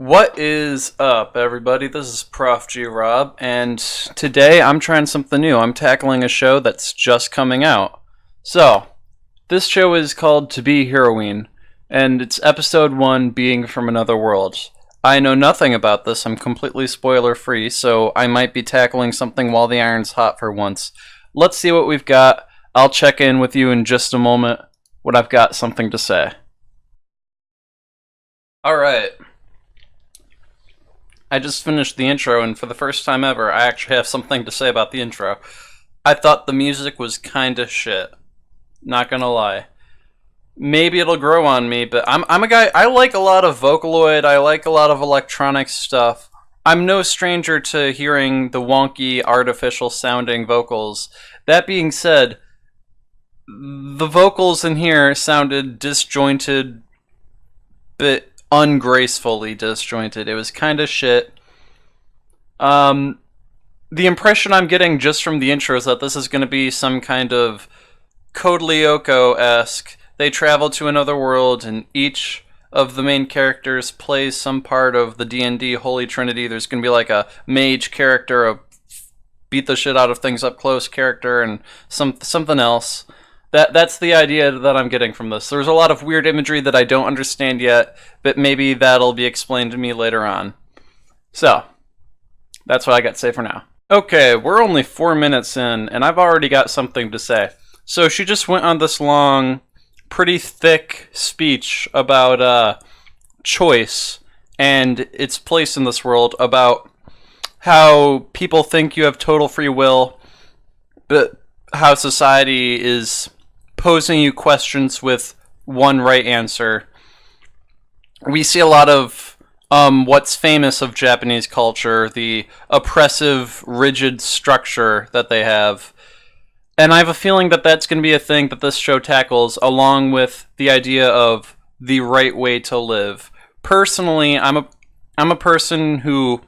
What is up, everybody? This is profGRob, and today I'm trying something new. I'm tackling a show that's just coming out. So, this show is called To Be Heroine, and it's episode 1, Being from Another World. I know nothing about this, I'm completely spoiler-free, so I might be tackling something while the iron's hot for once. Let's see what we've got. I'll check in with you in just a moment when I've got something to say. Alright. I just finished the intro, and for the first time ever, I actually have something to say about the intro. I thought the music was kinda shit. Not gonna lie. Maybe it'll grow on me, but I'm a guy, I like a lot of Vocaloid, I like a lot of electronic stuff. I'm no stranger to hearing the wonky, artificial sounding vocals. That being said, the vocals in here sounded disjointed, but ungracefully disjointed. It was kind of shit. The impression I'm getting just from the intro is that this is going to be some kind of Code Lyoko-esque. They travel to another world, and each of the main characters plays some part of the D&D Holy Trinity. There's going to be like a mage character, a beat the shit out of things up close character, and something else. That's the idea that I'm getting from this. There's a lot of weird imagery that I don't understand yet, but maybe that'll be explained to me later on. So, that's what I got to say for now. Okay, we're only 4 minutes in, and I've already got something to say. So she just went on this long, pretty thick speech about choice and its place in this world, about how people think you have total free will, but how society is posing you questions with one right answer. We see a lot of what's famous of Japanese culture, the oppressive, rigid structure that they have. And I have a feeling that that's going to be a thing that this show tackles, along with the idea of the right way to live. Personally, I'm a person who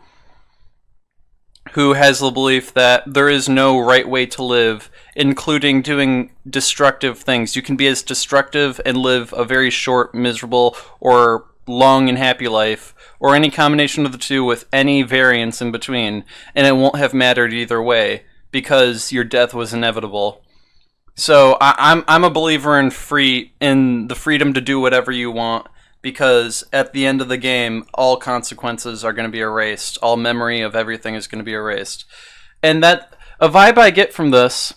has the belief that there is no right way to live, including doing destructive things. You can be as destructive and live a very short, miserable, or long and happy life, or any combination of the two with any variance in between, and it won't have mattered either way, because your death was inevitable. So I'm a believer in the freedom to do whatever you want, because at the end of the game, all consequences are going to be erased. All memory of everything is going to be erased. And that a vibe I get from this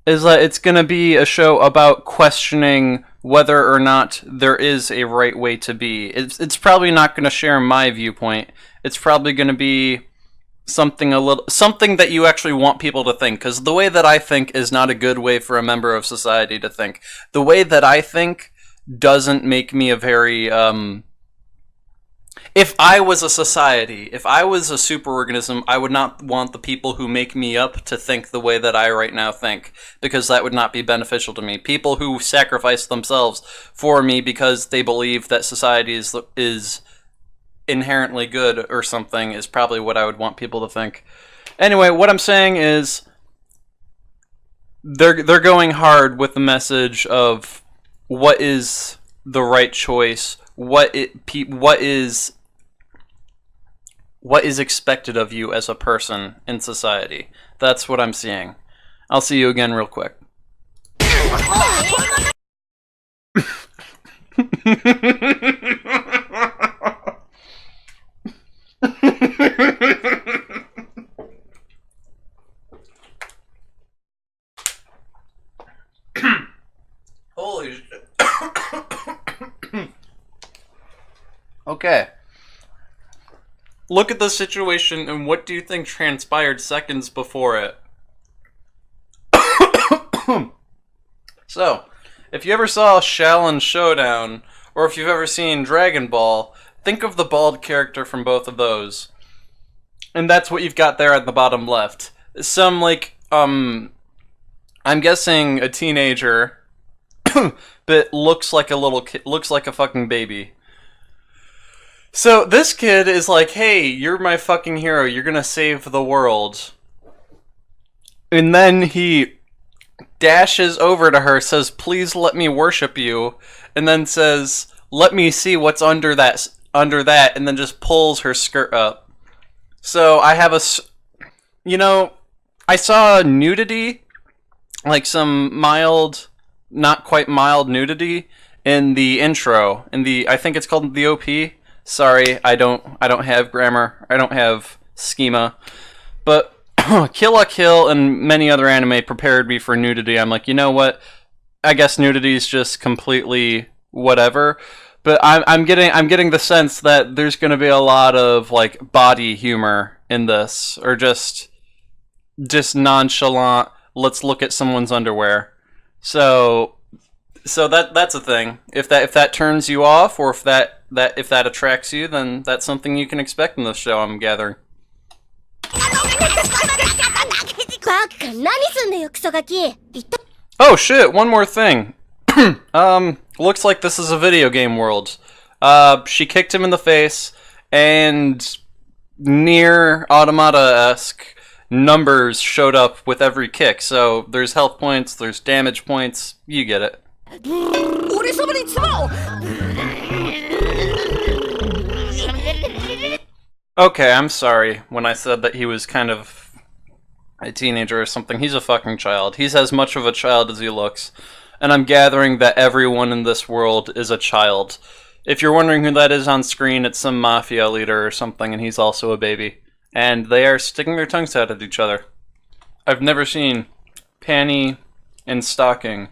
is that it's going to be a show about questioning whether or not there is a right way to be. It's probably not going to share my viewpoint. It's probably going to be something that you actually want people to think, because the way that I think is not a good way for a member of society to think. The way that I think doesn't make me a very if I was a society, if I was a superorganism, I would not want the people who make me up to think the way that I right now think, because that would not be beneficial to me. People who sacrifice themselves for me because they believe that society is inherently good or something is probably what I would want people to think. Anyway, what I'm saying is they're going hard with the message of what is the right choice, what is expected of you as a person in society. That's what I'm seeing. I'll see you again real quick. Holy shit. Okay. Look at the situation, and what do you think transpired seconds before it? So, if you ever saw Shaolin Showdown, or if you've ever seen Dragon Ball, think of the bald character from both of those. And that's what you've got there at the bottom left. Some, like, I'm guessing a teenager, but looks like a little kid, looks like a fucking baby. So this kid is like, hey, you're my fucking hero, you're gonna save the world. And then he dashes over to her, says, please let me worship you, and then says, let me see what's under that under that and then just pulls her skirt up. So I have I saw nudity, like some mild, not quite mild nudity in the intro, I think it's called the OP. Sorry, I don't have grammar. I don't have schema. But Kill la Kill and many other anime prepared me for nudity. I'm like, you know what? I guess nudity is just completely whatever. But I'm getting the sense that there's going to be a lot of like body humor in this, or just nonchalant. Let's look at someone's underwear. So that's a thing. If that turns you off, or if that attracts you, then that's something you can expect in this show, I'm gathering. Oh shit, one more thing. Looks like this is a video game world. She kicked him in the face, and near Automata-esque numbers showed up with every kick. So there's health points, there's damage points, you get it. Okay, I'm sorry when I said that he was kind of a teenager or something. He's a fucking child. He's as much of a child as he looks. And I'm gathering that everyone in this world is a child. If you're wondering who that is on screen, it's some mafia leader or something, and he's also a baby. And they are sticking their tongues out at each other. I've never seen panty and stocking,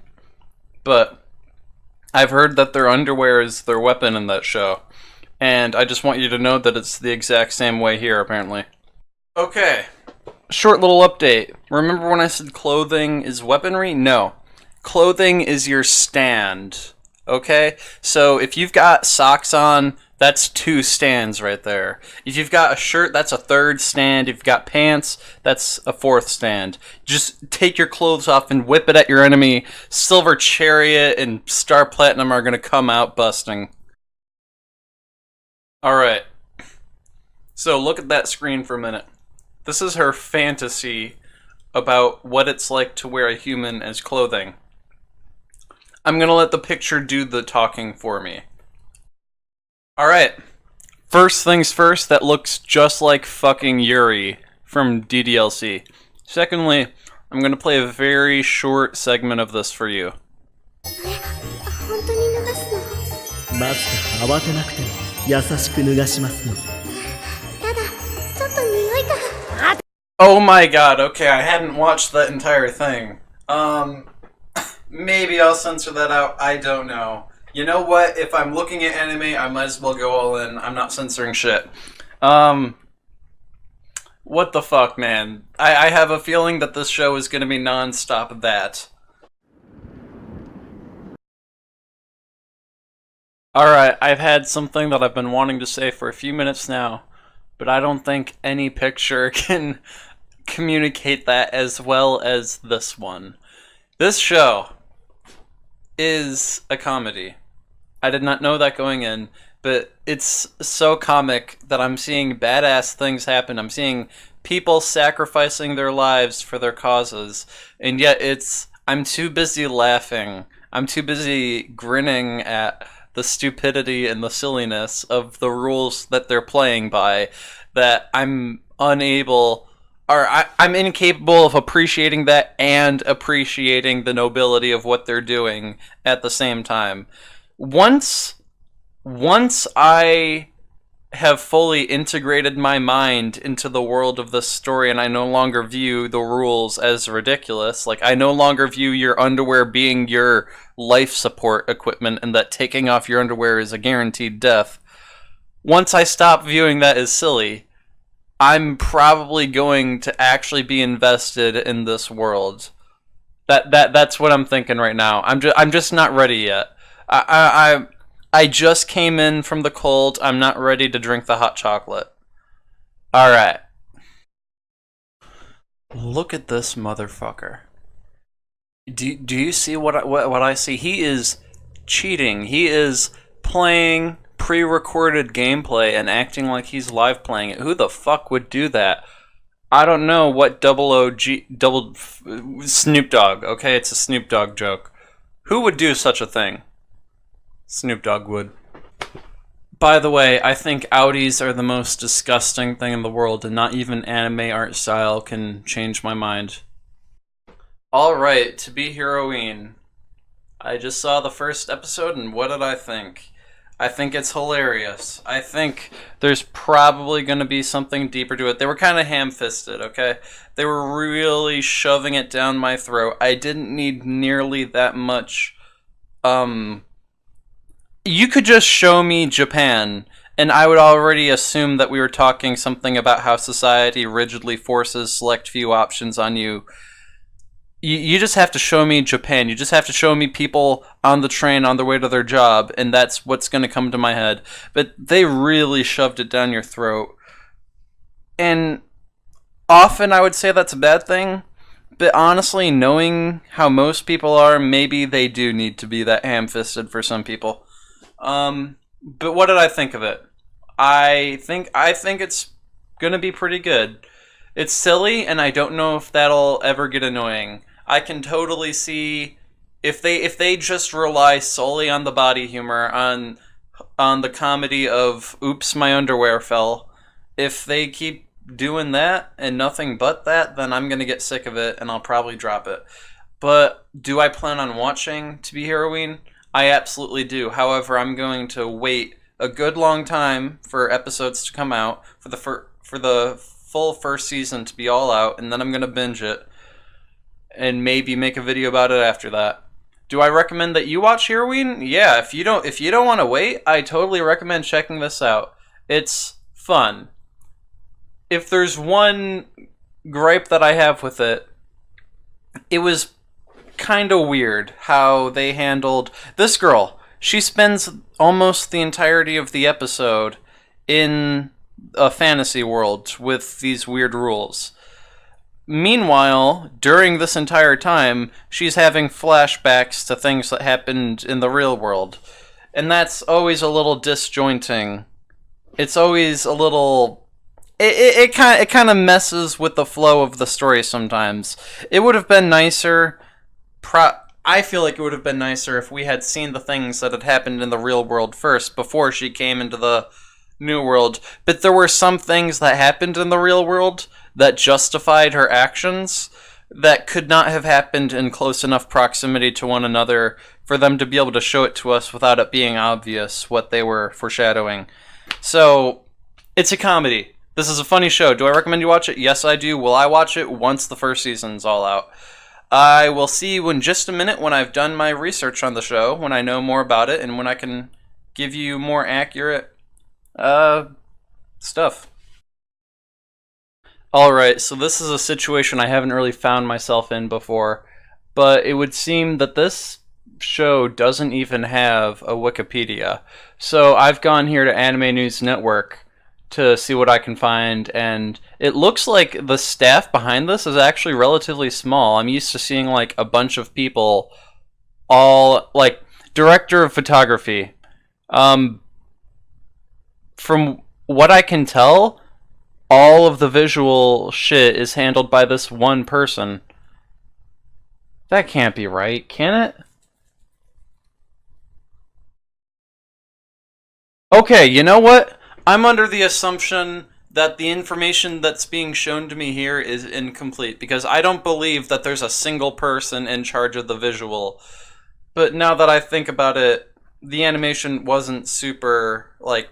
but I've heard that their underwear is their weapon in that show. And I just want you to know that it's the exact same way here, apparently. Okay. Short little update. Remember when I said clothing is weaponry? No. Clothing is your stand. Okay? So if you've got socks on, that's 2 stands right there. If you've got a shirt, that's a 3rd stand. If you've got pants, that's a 4th stand. Just take your clothes off and whip it at your enemy. Silver Chariot and Star Platinum are going to come out busting. Alright. So look at that screen for a minute. This is her fantasy about what it's like to wear a human as clothing. I'm going to let the picture do the talking for me. Alright, first things first, that looks just like fucking Yuri from DDLC. Secondly, I'm going to play a very short segment of this for you. Oh my god, okay, I hadn't watched that entire thing. Maybe I'll censor that out, I don't know. You know what? If I'm looking at anime, I might as well go all in. I'm not censoring shit. What the fuck, man? I have a feeling that this show is gonna be non-stop that. Alright, I've had something that I've been wanting to say for a few minutes now, but I don't think any picture can communicate that as well as this one. This show is a comedy. I did not know that going in, but it's so comic that I'm seeing badass things happen. I'm seeing people sacrificing their lives for their causes, and yet I'm too busy laughing. I'm too busy grinning at the stupidity and the silliness of the rules that they're playing by, that I'm unable, or I'm incapable of appreciating that and appreciating the nobility of what they're doing at the same time. Once I have fully integrated my mind into the world of this story, and I no longer view the rules as ridiculous, like I no longer view your underwear being your life support equipment and that taking off your underwear is a guaranteed death. Once I stop viewing that as silly, I'm probably going to actually be invested in this world. That's what I'm thinking right now. I'm just not ready yet. I just came in from the cold. I'm not ready to drink the hot chocolate. Alright. Look at this motherfucker. Do you see what I see? He is cheating. He is playing pre-recorded gameplay and acting like he's live playing it. Who the fuck would do that? I don't know what Snoop Dogg. Okay, it's a Snoop Dogg joke. Who would do such a thing? Snoop Dogg would. By the way, I think Audis are the most disgusting thing in the world, and not even anime art style can change my mind. Alright, To Be Heroine. I just saw the first episode, and what did I think? I think it's hilarious. I think there's probably going to be something deeper to it. They were kind of ham-fisted, okay? They were really shoving it down my throat. I didn't need nearly that much. You could just show me Japan, and I would already assume that we were talking something about how society rigidly forces select few options on you. You just have to show me Japan. You just have to show me people on the train on their way to their job, and that's what's going to come to my head. But they really shoved it down your throat. And often I would say that's a bad thing, but honestly, knowing how most people are, maybe they do need to be that ham-fisted for some people. But what did I think of it? I think it's going to be pretty good. It's silly, and I don't know if that'll ever get annoying. I can totally see if they just rely solely on the body humor, on the comedy of "Oops, my underwear fell." If they keep doing that and nothing but that, then I'm gonna get sick of it and I'll probably drop it. But do I plan on watching To Be Heroine? I absolutely do. However, I'm going to wait a good long time for episodes to come out, for the full first season to be all out, and then I'm gonna binge it and maybe make a video about it after that. Do I recommend that you watch Heroine? Yeah, if you don't want to wait, I totally recommend checking this out. It's fun. If there's one gripe that I have with it, it was kind of weird how they handled this girl. She spends almost the entirety of the episode in a fantasy world with these weird rules. Meanwhile, during this entire time, she's having flashbacks to things that happened in the real world. And that's always a little disjointing. It's always a little... It kind of messes with the flow of the story sometimes. It would have been nicer... I feel like it would have been nicer if we had seen the things that had happened in the real world first, before she came into the new world. But there were some things that happened in the real world that justified her actions that could not have happened in close enough proximity to one another for them to be able to show it to us without it being obvious what they were foreshadowing. So, it's a comedy. This is a funny show. Do I recommend you watch it? Yes, I do. Will I watch it once the first season's all out? I will see you in just a minute when I've done my research on the show, when I know more about it, and when I can give you more accurate stuff. Alright, so this is a situation I haven't really found myself in before, but it would seem that this show doesn't even have a Wikipedia. So I've gone here to Anime News Network to see what I can find, and it looks like the staff behind this is actually relatively small. I'm used to seeing like a bunch of people, all like director of photography. From what I can tell, all of the visual shit is handled by this one person. That can't be right, can it? Okay, you know what? I'm under the assumption that the information that's being shown to me here is incomplete, because I don't believe that there's a single person in charge of the visual. But now that I think about it, the animation wasn't super, like,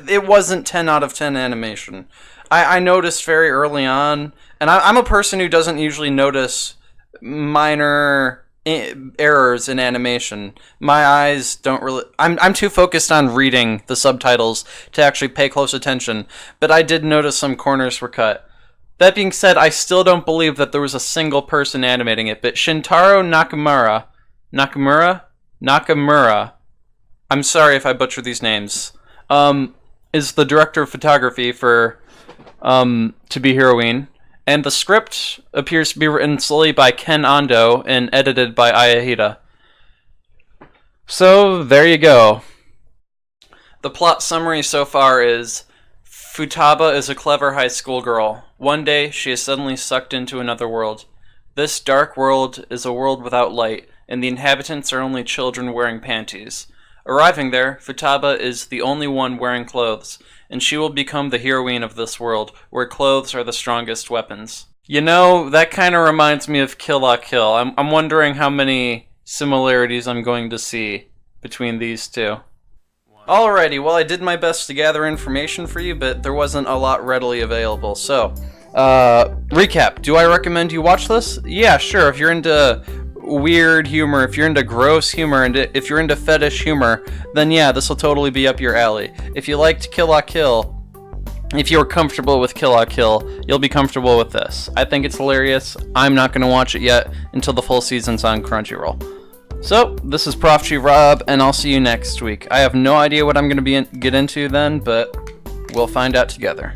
it wasn't 10 out of 10 animation. I noticed very early on, and I'm a person who doesn't usually notice minor errors in animation. My eyes don't really... I'm too focused on reading the subtitles to actually pay close attention, but I did notice some corners were cut. That being said, I still don't believe that there was a single person animating it, but Shintaro Nakamura, I'm sorry if I butcher these names, is the director of photography for To Be Heroine. And the script appears to be written solely by Ken Ando and edited by Ayahida. So, there you go. The plot summary so far is, Futaba is a clever high school girl. One day, she is suddenly sucked into another world. This dark world is a world without light, and the inhabitants are only children wearing panties. Arriving there, Futaba is the only one wearing clothes, and she will become the heroine of this world, where clothes are the strongest weapons. You know, that kind of reminds me of Kill la Kill. I'm wondering how many similarities I'm going to see between these two. Alrighty, well, I did my best to gather information for you, but there wasn't a lot readily available. So, recap. Do I recommend you watch this? Yeah, sure. If you're into weird humor, if you're into gross humor, and if you're into fetish humor, then yeah, this will totally be up your alley. If you liked Kill la Kill, if you're comfortable with Kill la Kill, you'll be comfortable with this. I think it's hilarious. I'm not going to watch it yet until the full season's on Crunchyroll. So, this is profGRob, and I'll see you next week. I have no idea what I'm going to get into then, but we'll find out together.